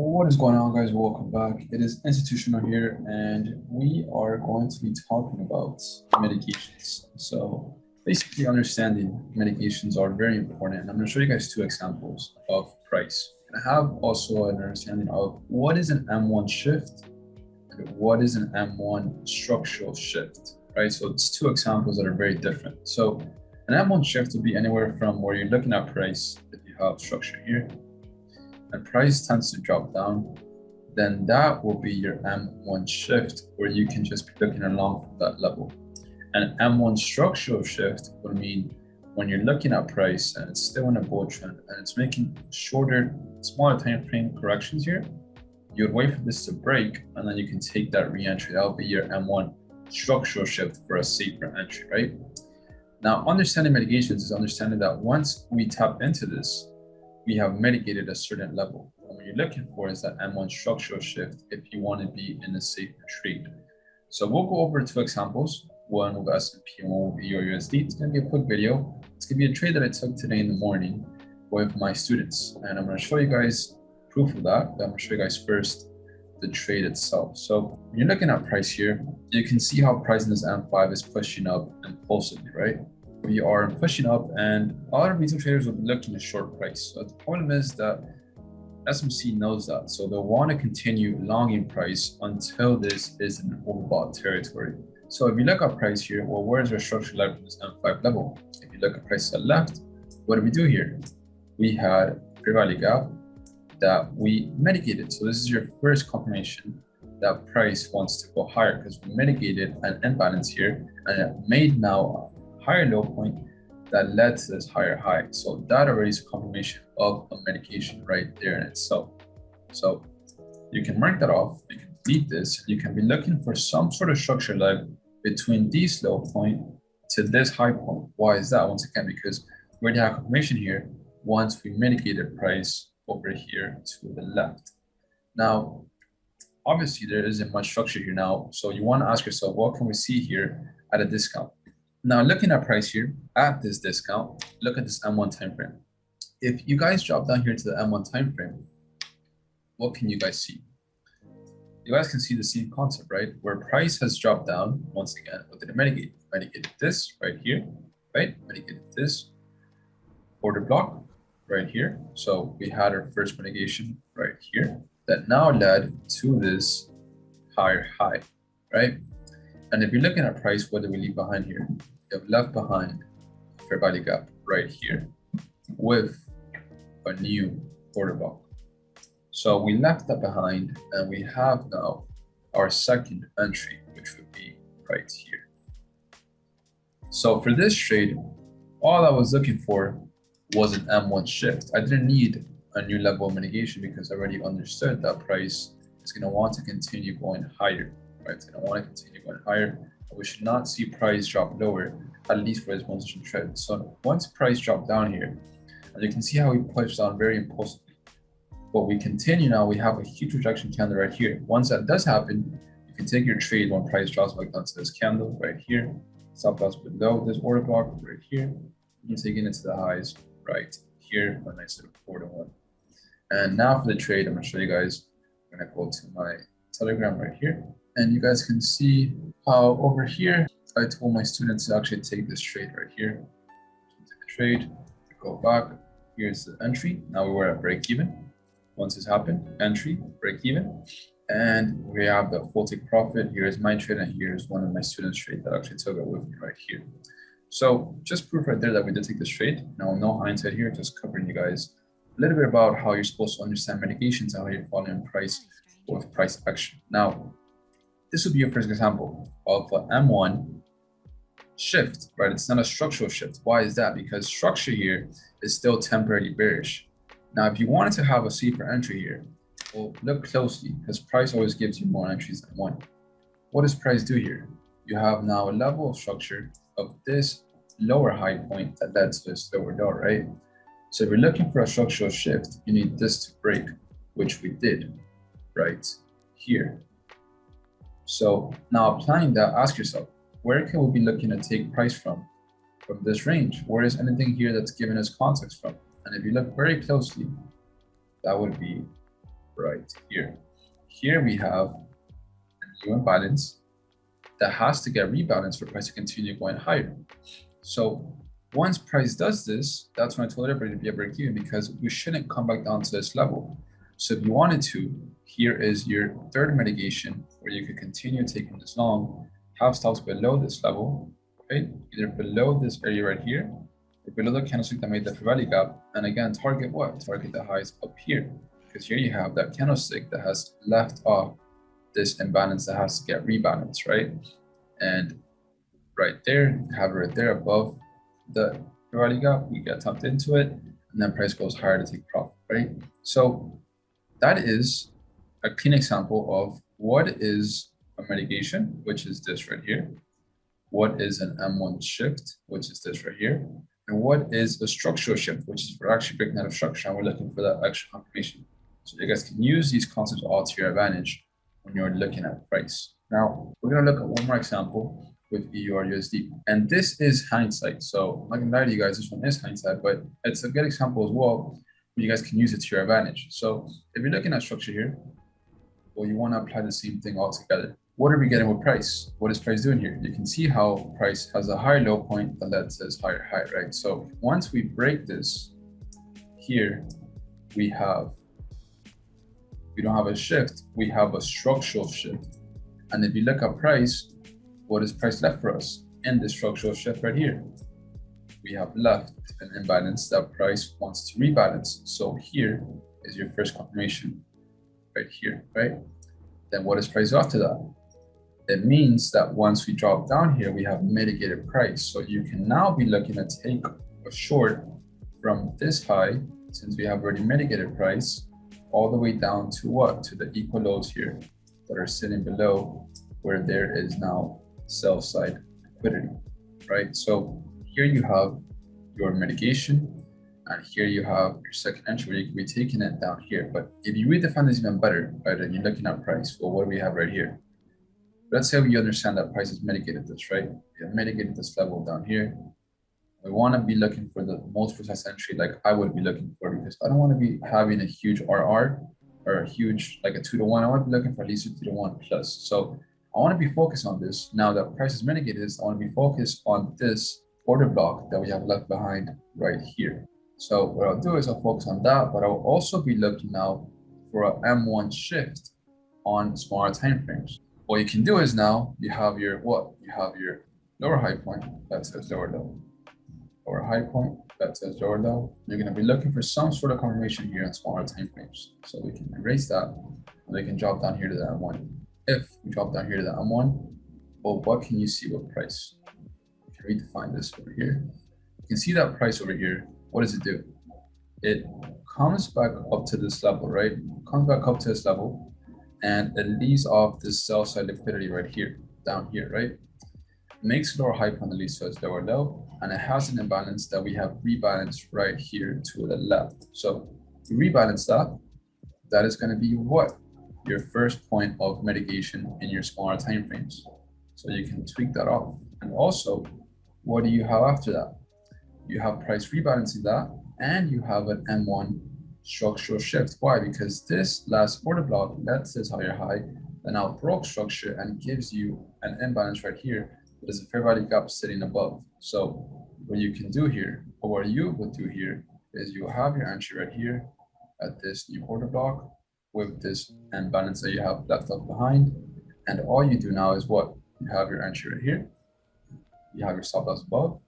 What is going on, guys? Welcome back. It is Institutional here, and we are going to be talking about medications. So basically, understanding medications are very important. I'm going to show you guys two examples of price. And I have also an understanding of what is an M1 shift and what is an M1 structural shift, right? So it's two examples that are very different. So an M1 shift would be anywhere from where you're looking at price, if you have structure here, and price tends to drop down, then that will be your M1 shift, where you can just be looking along from that level. And M1 structural shift would mean when you're looking at price and it's still in a bull trend and it's making shorter, smaller time frame corrections here, you would wait for this to break and then you can take that re-entry. That'll be your M1 structural shift for a safer entry, right? Now, understanding mitigations is understanding that once we tap into this, we have mitigated a certain level. And what you're looking for is that M1 structural shift if you want to be in a safer trade. So we'll go over two examples, one with S&P and one with EURUSD. It's going to be a quick video. It's going to be a trade that I took today in the morning with my students. And I'm going to show you guys proof of that. I'm going to show you guys first the trade itself. So when you're looking at price here, you can see how price in this M5 is pushing up impulsively, right? We are pushing up, and a lot of retail traders will be looking at short price. So the problem is that SMC knows that. So they'll want to continue longing price until this is an overbought territory. So if you look at price here, well, where's our structure level from this M5 level? If you look at price to the left, what did we do here? We had fair value gap that we mitigated. So this is your first confirmation that price wants to go higher because we mitigated an imbalance here and it made now a higher low point that led to this higher high. So that already is a confirmation of a mitigation right there in itself. So you can mark that off, you can delete this, you can be looking for some sort of structure leg between this low point to this high point. Why is that? Once again, because we already have confirmation here once we mitigated price over here to the left. Now, obviously there isn't much structure here now. So you want to ask yourself, what can we see here at a discount? Now, looking at price here at this discount, look at this M1 time frame. If you guys drop down here to the M1 time frame, what can you guys see? You guys can see the same concept, right? Where price has dropped down once again. What did it mitigate? Mitigated this right here, right? Mitigated this order block right here. So we had our first mitigation right here that now led to this higher high, right? And if you're looking at price, what do we leave behind here? We have left behind a fair value gap right here with a new order block. So we left that behind and we have now our second entry, which would be right here. So for this trade, all I was looking for was an M1 shift. I didn't need a new level of mitigation because I already understood that price is going to want to continue going higher. Right, it's going to want to continue going higher. We should not see price drop lower, at least for this position trend. So once price dropped down here, and you can see how we pushed down very impulsively. But we continue now, we have a huge rejection candle right here. Once that does happen, you can take your trade when price drops back down to this candle right here. Stop loss below this order block right here. You can take it into the highs right here, a nice little 4-to-1. And now for the trade, I'm going to show you guys. I'm going to go to my Telegram right here. And you guys can see how over here, I told my students to actually take this trade right here. Take the trade, go back. Here's the entry. Now we were at break even. Once this happened, entry, break even. And we have the full take profit. Here's my trade, and here's one of my students' trade that actually took it with me right here. So just proof right there that we did take this trade. Now, no hindsight here, just covering you guys a little bit about how you're supposed to understand mitigations and how you're following price with price action. Now, this would be your first example of an M1 shift, right? It's not a structural shift. Why is that? Because structure here is still temporarily bearish. Now, if you wanted to have a safer entry here, well, look closely because price always gives you more entries than one. What does price do here? You have now a level of structure of this lower high point that led to this lower low, right? So if you're looking for a structural shift, you need this to break, which we did right here. So now applying that, ask yourself, where can we be looking to take price from this range? Where is anything here that's giving us context from? And if you look very closely, that would be right here. Here we have a new imbalance that has to get rebalanced for price to continue going higher. So once price does this, that's when I told everybody to be a break even, because we shouldn't come back down to this level. So if you wanted to, here is your third mitigation where you could continue taking this long, have stops below this level, right? Either below this area right here, or below the candlestick that made the fair value gap. And again, target what? Target the highs up here, because here you have that candlestick that has left off this imbalance that has to get rebalanced, right? And right there, have it right there above the fair value gap, we get tapped into it, and then price goes higher to take profit, right? So that is a clean example of what is a mitigation, which is this right here. What is an M1 shift, which is this right here. And what is a structural shift, which is we're actually breaking out of structure and we're looking for that extra confirmation. So you guys can use these concepts all to your advantage when you're looking at price. Now, we're going to look at one more example with EURUSD. And this is hindsight. So I'm not going to lie to you guys, this one is hindsight, but it's a good example as well. You guys can use it to your advantage. So if you're looking at structure here, well, you want to apply the same thing all together. What are we getting with price? What is price doing here? You can see how price has a higher low point and that says higher high, right? So once we break this here, we don't have a shift, we have a structural shift. And if you look at price, what is price left for us in the structural shift right here? We have left an imbalance that price wants to rebalance. So here is your first confirmation right here, right? Then what is price after that? It means that once we drop down here, we have mitigated price. So you can now be looking to take a short from this high, since we have already mitigated price, all the way down to what? To the equal lows here that are sitting below where there is now sell side liquidity, right? So here you have your mitigation, and here you have your second entry where you can be taking it down here. But if you redefine this even better, right, and you're looking at price, well, what do we have right here? Let's say we understand that price has mitigated this, right? We have mitigated this level down here. We want to be looking for the most precise entry like I would be looking for, because I don't want to be having a huge RR or a huge, like a 2-to-1. I want to be looking for at least a 2-to-1 plus. So I want to be focused on this. Now that price is mitigated this, I want to be focused on this order block that we have left behind right here. So what I'll do is I'll focus on that, but I'll also be looking now for a M1 shift on smaller time frames. What you can do is now you have your what? You have your lower high point that says lower low, lower high point that says lower low. You're going to be looking for some sort of confirmation here in smaller time frames. So we can erase that and we can drop down here to the M1. If we drop down here to the M1, well, what can you see with price? We can redefine this over here. You can see that price over here. What does it do? It comes back up to this level, right? Comes back up to this level. And it leaves off this sell side liquidity right here, down here, right? Makes lower high point, at least so it's lower low, and it has an imbalance that we have rebalanced right here to the left. So to rebalance that, that is going to be what? Your first point of mitigation in your smaller time frames. So you can tweak that off. And also, what do you have after that? You have price rebalancing that, and you have an M1 structural shift. Why? Because this last order block that says higher high, then now broke structure and gives you an imbalance right here. There's a fair value gap sitting above. So what you can do here, or what you would do here, is you have your entry right here at this new order block with this imbalance that you have left up behind. And all you do now is what? You have your entry right here. You have your stop loss above.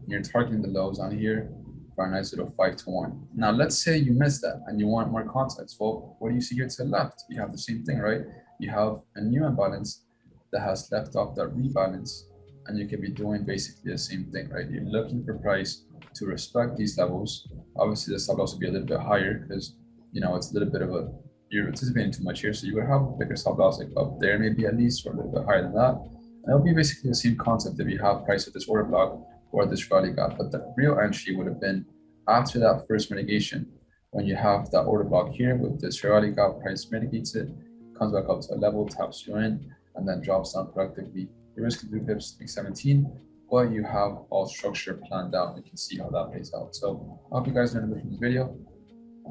You're targeting the lows on here for a nice little 5-to-1. Now, let's say you missed that and you want more context. Well, what do you see here to the left? You have the same thing, right? You have a new imbalance that has left off that rebalance, and you can be doing basically the same thing, right? You're looking for price to respect these levels. Obviously, the stop loss will be a little bit higher because, you know, it's a little bit of a, you're anticipating too much here. So you would have a bigger stop loss like up there, maybe at least, or a little bit higher than that. And it'll be basically the same concept if you have price at this order block or this value gap. But the real entry would have been after that first mitigation, when you have that order block here with this value gap, price mitigates it, comes back up to a level, taps you in, and then drops down productively. Your risk is 2 pips, like 17, but you have all structure planned out. You can see how that plays out. So I hope you guys learned a bit from this video.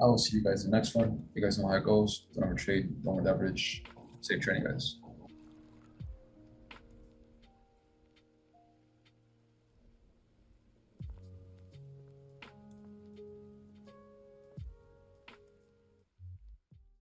I will see you guys in the next one. You guys know how it goes. Don't overtrade, don't over leverage. Safe trading, guys.